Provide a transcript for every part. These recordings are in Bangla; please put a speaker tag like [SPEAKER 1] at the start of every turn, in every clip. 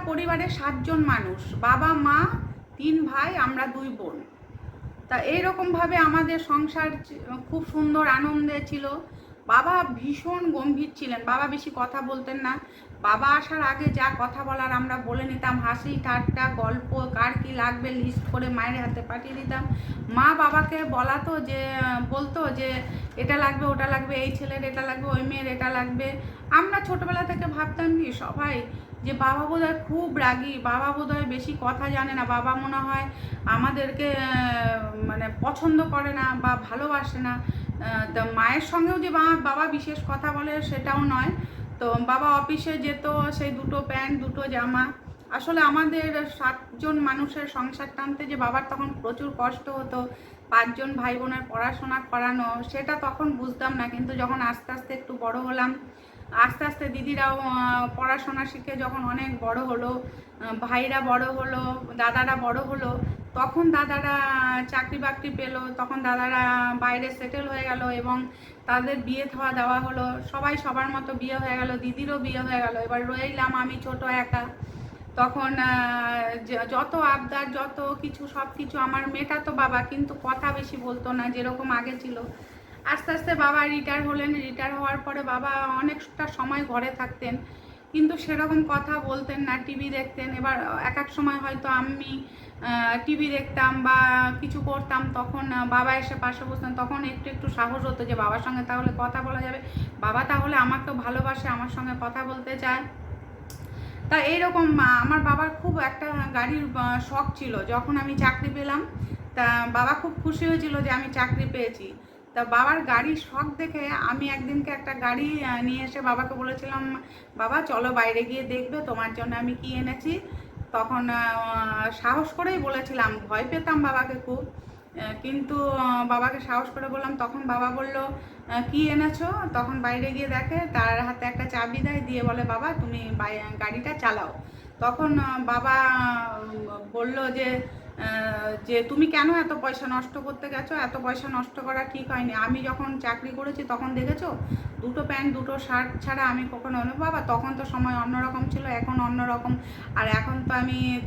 [SPEAKER 1] পরিবারে 7 জন মানুষ, বাবা মা 3 ভাই, আমরা 2 বোন। তা এইরকমভাবে আমাদের সংসার খুব সুন্দর আনন্দে ছিল। বাবা ভীষণ গম্ভীর ছিলেন, বাবা বেশি কথা বলতেন না। বাবা আসার আগে যা কথা বলার আমরা বলে নিতাম, হাসি ঠাট্টা গল্প, কার কি লাগবে লিস্ট করে মায়ের হাতে পাঠিয়ে দিতাম। মা বাবাকে বলতো যে এটা লাগবে ওটা লাগবে, এই ছেলের এটা লাগবে, ওই মেয়ের এটা লাগবে। আমরা ছোটবেলা থেকে ভাবতাম কি সবাই যে বাবা বোধহয় খুব রাগী, বাবা বোধহয় বেশি কথা জানে না, বাবা মনে হয় আমাদেরকে মানে পছন্দ করে না বা ভালোবাসে না। তা মায়ের সঙ্গেও যে বাবা বিশেষ কথা বলে সেটাও নয়। তো বাবা অফিসে যেত, সেই 2টো প্যান্ট 2টো জামা। আসলে আমাদের 7 জন মানুষের সংসার টানতে যে বাবার তখন প্রচুর কষ্ট হতো, 5 জন ভাই বোনের পড়াশোনা করানো, সেটা তখন বুঝতাম না। কিন্তু যখন আস্তে আস্তে একটু বড় হলাম, আস্তে আস্তে দিদিরাও পড়াশোনা শিখে যখন অনেক বড় হলো, ভাইরা বড় হলো, দাদারা বড় হলো, তখন দাদারা চাকরি বাকরি পেলো, তখন দাদারা বাইরে সেটেল হয়ে গেল এবং তাদের বিয়ে থাওয়া দেওয়া হলো, সবাই সবার মতো বিয়ে হয়ে গেল, দিদিরও বিয়ে হয়ে গেল। এবার রইলাম আমি ছোট একা। তখন যত আবদার যত কিছু সব কিছু আমার মেটাতো বাবা, কিন্তু কথা বেশি বলতো না যেরকম আগে ছিল। আস্তে আস্তে বাবা রিটায়ার হলেন, রিটায়ার হওয়ার পরে বাবা অনেকটা সময় ঘরে থাকতেন, কিন্তু সেরকম কথা বলতেন না, টিভি দেখতেন। এবার এক এক সময় হয়তো আমি টিভি দেখতাম বা কিছু করতাম, তখন বাবা এসে পাশে বসতেন, তখন একটু একটু সাহস হতো যে বাবার সঙ্গে তাহলে কথা বলা যাবে, বাবা তাহলে আমাকেও ভালোবাসে, আমার সঙ্গে কথা বলতে চায়। তা এইরকম আমার বাবার খুব একটা গাড়ির শখ ছিল। যখন আমি চাকরি পেলাম, তা বাবা খুব খুশি হয়েছিল যে আমি চাকরি পেয়েছি। তা বাবার গাড়ির শখ দেখে আমি একদিনকে একটা গাড়ি নিয়ে এসে বাবাকে বলেছিলাম, বাবা চলো বাইরে গিয়ে দেখবে তোমার জন্য আমি কি এনেছি। তখন সাহস করেই বলেছিলাম, ভয় পেতাম বাবাকে খুব, কিন্তু বাবাকে সাহস করে বললাম। তখন বাবা বলল, কি এনেছো? তখন বাইরে গিয়ে দেখে তার হাতে একটা চাবি দেয়, দিয়ে বলে, বাবা তুমি গাড়িটা চালাও। তখন বাবা বলল যে তুমি কেন এত পয়সা নষ্ট করতে গেছো? এত পয়সা নষ্ট করা ঠিক হয়নি। আমি যখন চাকরি করেছি তখন দেখেছো 2টো প্যান্ট 2টো শার্ট ছাড়া আমি কখনো বাবা, তখন তো সময় অন্যরকম ছিল, এখন অন্যরকম। আর এখন তো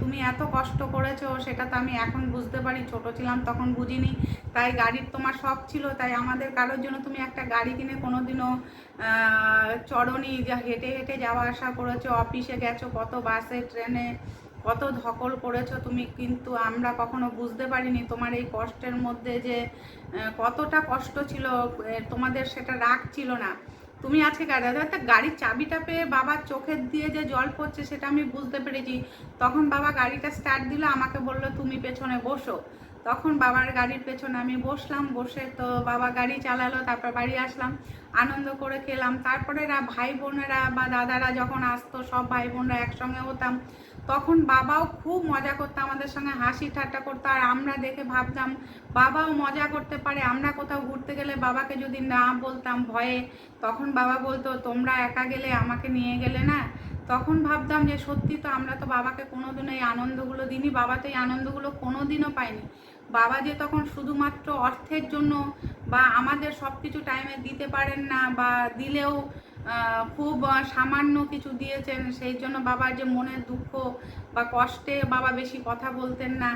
[SPEAKER 1] তুমি এত কষ্ট করেছো সেটা তো আমি এখন বুঝতে পারি, ছোট ছিলাম তখন বুঝিনি। তাই গাড়ির তোমার শখ ছিল, তাই আমাদের কারোর জন্য তুমি একটা গাড়ি কিনে কোনোদিনও চড়নি, যা হেঁটে হেঁটে যাওয়া আসা করেছো, অফিসে গেছো, কত বাসে ট্রেনে কত ধকল করেছো তুমি, কিন্তু আমরা কখনো বুঝতে পারিনি তোমার এই কষ্টের মধ্যে যে কতটা কষ্ট ছিল। তোমাদের সেটা রাগ ছিল না। তুমি আজকে গাড়ির চাবিটা পেয়ে বাবার চোখের দিয়ে যে জল পড়ছে সেটা আমি বুঝতে পেরেছি। তখন বাবা গাড়িটা স্টার্ট দিল, আমাকে বলল তুমি পেছনে বসো। তখন বাবার গাড়ির পেছনে আমি বসলাম, বসে তো বাবা গাড়ি চালালো, তারপর বাড়ি আসলাম, আনন্দ করে খেলাম। তারপরে ভাই বোনেরা বা দাদারা যখন আসতো, সব ভাই বোনরা একসঙ্গে হতাম, তখন বাবাও খুব মজা করতো আমাদের সঙ্গে, হাসি ঠাট্টা করতো। আর আমরা দেখে ভাবতাম বাবাও মজা করতে পারে। আমরা কোথাও ঘুরতে গেলে বাবাকে যদি না বলতাম ভয়ে, তখন বাবা বলতো তোমরা একা গেলে, আমাকে নিয়ে গেলে না। তখন ভাবতাম যে সত্যি তো, আমরা তো বাবাকে কোনোদিনও এই আনন্দগুলো দিইনি, বাবা তো এই আনন্দগুলো কোনোদিনও পায়নি। বাবা যে তখন শুধুমাত্র অর্থের জন্য বা আমাদের সব কিছু টাইমে দিতে পারেন না, বা দিলেও খুব সামান্য কিছু দিয়েছেন, সেই জন্য বাবার যে মনের দুঃখ বা কষ্টে বাবা বেশি কথা বলতেন না,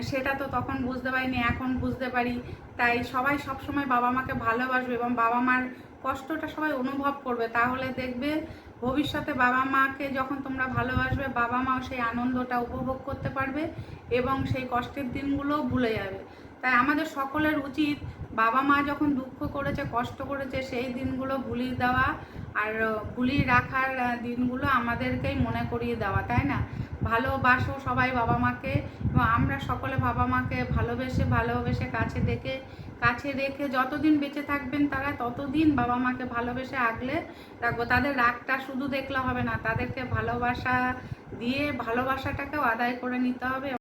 [SPEAKER 1] সেটা তো তখন বুঝতে পারিনি, এখন বুঝতে পারি। তাই সবাই সবসময় বাবা মাকে ভালোবাসবে এবং বাবা মার কষ্টটা সবাই অনুভব করবে, তাহলে দেখবে ভবিষ্যতে বাবা মাকে যখন তোমরা ভালোবাসবে, বাবা মাও সেই আনন্দটা উপভোগ করতে পারবে এবং সেই কষ্টের দিনগুলোও ভুলে যাবে। তাই আমাদের সকলের উচিত বাবা মা যখন দুঃখ করেছে, কষ্ট করেছে, সেই দিনগুলো ভুলিয়ে দেওয়া, আর ভুলিয়ে রাখার দিনগুলো আমাদেরকেই মনে করিয়ে দেওয়া, তাই না? ভালোবাসো সবাই বাবা মাকে, এবং আমরা সকলে বাবা মাকে ভালোবেসে ভালোবেসে কাছে রেখে যতদিন বেঁচে থাকবেন তারা, ততদিন বাবা মাকে ভালোবেসে আগলে রাখবো। তাদের রাগটা শুধু দেখলে হবে না, তাদেরকে ভালোবাসা দিয়ে ভালোবাসাটাকেও আদায় করে নিতে হবে।